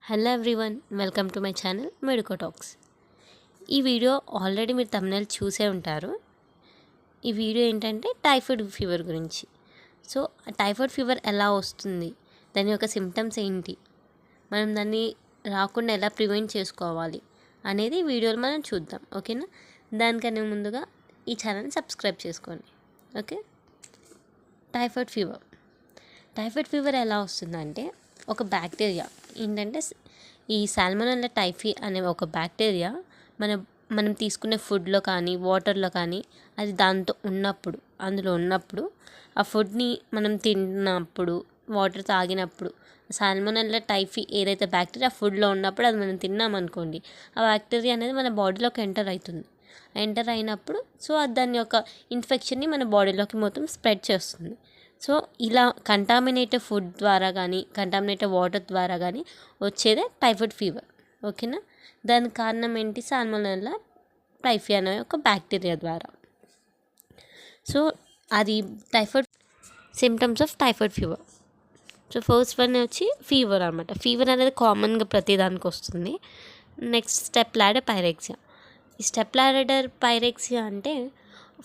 Hello everyone, welcome to my channel medico talks. ఈ video already మీరు thumbnail చూసే ఉంటారు. ఈ వీడియో ఏంటంటే టైఫాయిడ్ ఫీవర్ గురించి. సో టైఫాయిడ్ ఫీవర్ ఎలా వస్తుంది, దాని యొక్క సిమ్టమ్స్ ఏంటి, మనం దాన్ని రాకుండా ఎలా ప్రివెంట్ చేసుకోవాలి అనేది వీడియోలో మనం చూద్దాం. ఓకేనా? దానికన్నా ముందుగా ఈ ఛానల్ని సబ్స్క్రైబ్ చేసుకోండి. ఓకే. టైఫాయిడ్ ఫీవర్ ఎలా వస్తుందంటే, ఒక బ్యాక్టీరియా ఏంటంటే ఈ సాల్మోనెల్లా టైఫీ అనే ఒక బ్యాక్టీరియా మనం తీసుకునే ఫుడ్లో కానీ వాటర్లో కానీ అది అందులో ఉన్నప్పుడు ఆ ఫుడ్ని మనం తిన్నప్పుడు వాటర్ తాగినప్పుడు సాల్మోనెల్లా టైఫీ ఏదైతే బ్యాక్టీరియా ఫుడ్లో ఉన్నప్పుడు అది మనం తిన్నామనుకోండి, ఆ బ్యాక్టీరియా అనేది మన బాడీలోకి ఎంటర్ అయినప్పుడు సో దాని యొక్క ఇన్ఫెక్షన్ని మన బాడీలోకి మొత్తం స్ప్రెడ్ చేస్తుంది. సో ఇలా కంటామినేటెడ్ ఫుడ్ ద్వారా కానీ కంటామినేటెడ్ వాటర్ ద్వారా కానీ వచ్చేదే టైఫాయిడ్ ఫీవర్. ఓకేనా? దానికి కారణం ఏంటి? సాల్మోనెల్లా టైఫీ అనే ఒక బ్యాక్టీరియా ద్వారా. సో అది symptoms of typhoid fever. So first one వచ్చి ఫీవర్ అనమాట. ఫీవర్ అనేది కామన్గా ప్రతిదానికి వస్తుంది. Next step ladder pyrexia. ఈ స్టెప్ లాడర్ పైరెక్సియా అంటే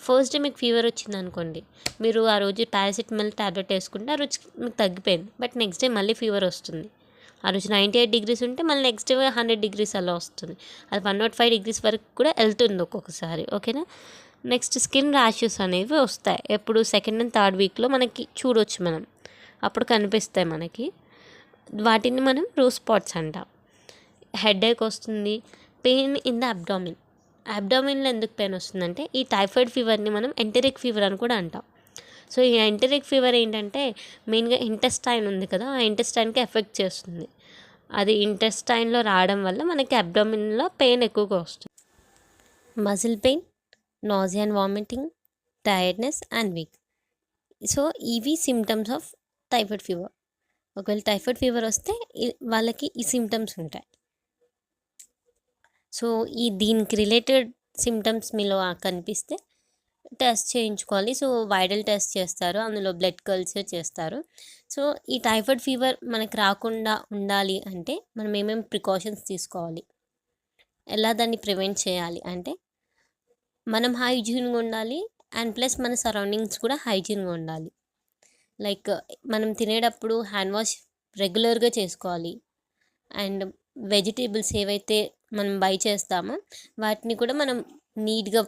ఫస్ట్ డే మీకు ఫీవర్ వచ్చింది అనుకోండి, మీరు ఆ రోజు పారాసిటమాల్ ట్యాబ్లెట్ వేసుకుంటే ఆ రోజు మీకు తగ్గిపోయింది. బట్ నెక్స్ట్ డే మళ్ళీ ఫీవర్ వస్తుంది. ఆ రోజు 98 degrees ఉంటే మళ్ళీ నెక్స్ట్ డే 100 degrees అలా వస్తుంది. అది 105 degrees వరకు కూడా వెళ్తుంది ఒక్కొక్కసారి. ఓకేనా? నెక్స్ట్ స్కిన్ ర్యాషెస్ అనేవి వస్తాయి. ఎప్పుడు సెకండ్ అండ్ థర్డ్ వీక్లో మనకి చూడవచ్చు, మనం అప్పుడు కనిపిస్తాయి మనకి. వాటిని మనం రోజ్ స్పాట్స్ అంటాం. హెడేక్ వస్తుంది. పెయిన్ ఇన్ ద అబ్డామిన్లో ఎందుకు పెయిన్ వస్తుందంటే, ఈ టైఫాయిడ్ ఫీవర్ని మనం ఎంటరిక్ ఫీవర్ అని కూడా అంటాం. సో ఈ ఎంటరిక్ ఫీవర్ ఏంటంటే మెయిన్గా ఇంటెస్టైన్ ఉంది కదా, ఆ ఇంటెస్టైన్కి ఎఫెక్ట్ చేస్తుంది. అది ఇంటెస్టైన్లో రావడం వల్ల మనకి అబ్డామిన్లో పెయిన్ ఎక్కువగా వస్తుంది. Muscle pain, nausea and vomiting, tiredness and weak. So ఇవి సిమ్టమ్స్ ఆఫ్ టైఫాయిడ్ ఫీవర్. ఒకవేళ టైఫాయిడ్ ఫీవర్ వస్తే వాళ్ళకి ఈ సిమ్టమ్స్ ఉంటాయి. సో దీనికి రిలేటెడ్ సిమ్టమ్స్ మీలో కనిపిస్తే టెస్ట్ చేయించుకోవాలి. సో వైరల్ టెస్ట్ చేస్తారు, అందులో బ్లడ్ కల్చర్ చేస్తారు. సో ఈ టైఫాయిడ్ ఫీవర్ మనకు రాకుండా ఉండాలి అంటే మనం ఏమేమి ప్రికాషన్స్ తీసుకోవాలి, ఎలా దాన్ని ప్రివెంట్ చేయాలి అంటే, మనం హైజీన్గా ఉండాలి అండ్ ప్లస్ మన సరౌండింగ్స్ కూడా హైజీన్గా ఉండాలి. లైక్ మనం తినేటప్పుడు హ్యాండ్ వాష్ రెగ్యులర్గా చేసుకోవాలి. అండ్ వెజిటేబుల్స్ ఏవైతే మనం బై చేస్తామో వాటిని కూడా మనం నీట్గా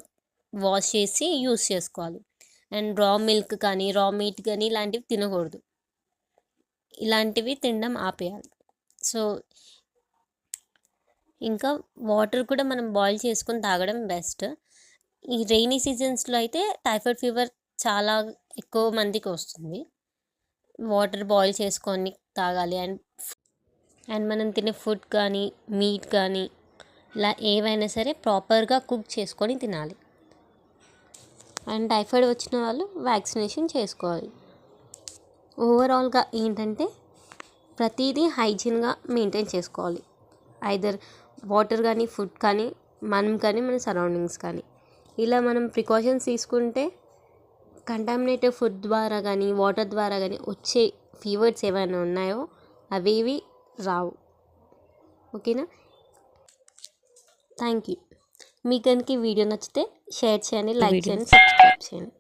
వాష్ చేసి యూస్ చేసుకోవాలి. అండ్ రా మిల్క్ కానీ రా మీట్ కానీ ఇలాంటివి తినకూడదు. ఇలాంటివి తినడం ఆపేయాలి. సో ఇంకా వాటర్ కూడా మనం బాయిల్ చేసుకొని తాగడం బెస్ట్. ఈ రెయినీ సీజన్స్లో అయితే టైఫాయిడ్ ఫీవర్ చాలా ఎక్కువ మందికి వస్తుంది. వాటర్ బాయిల్ చేసుకొని తాగాలి. అండ్ మనం తినే ఫుడ్ కానీ మీట్ కానీ ఇలా ఏవైనా సరే ప్రాపర్గా కుక్ చేసుకొని తినాలి. అండ్ టైఫాయిడ్ వచ్చిన వాళ్ళు వ్యాక్సినేషన్ చేసుకోవాలి. ఓవరాల్గా ఏంటంటే ప్రతిదీ హైజీన్గా మెయింటైన్ చేసుకోవాలి. ఐదర్ వాటర్ కానీ ఫుడ్ కానీ మనం కానీ మన సరౌండింగ్స్ కానీ ఇలా మనం ప్రికాషన్స్ తీసుకుంటే కంటామినేటెడ్ ఫుడ్ ద్వారా కానీ వాటర్ ద్వారా కానీ వచ్చే ఫీవర్స్ ఏమైనా ఉన్నాయో అవేవి రావు. ఓకేనా? Thank you. మీకు కనుక ఈ వీడియో నచ్చితే షేర్ చేయండి, లైక్ చేయండి, సబ్స్క్రైబ్ చేయండి.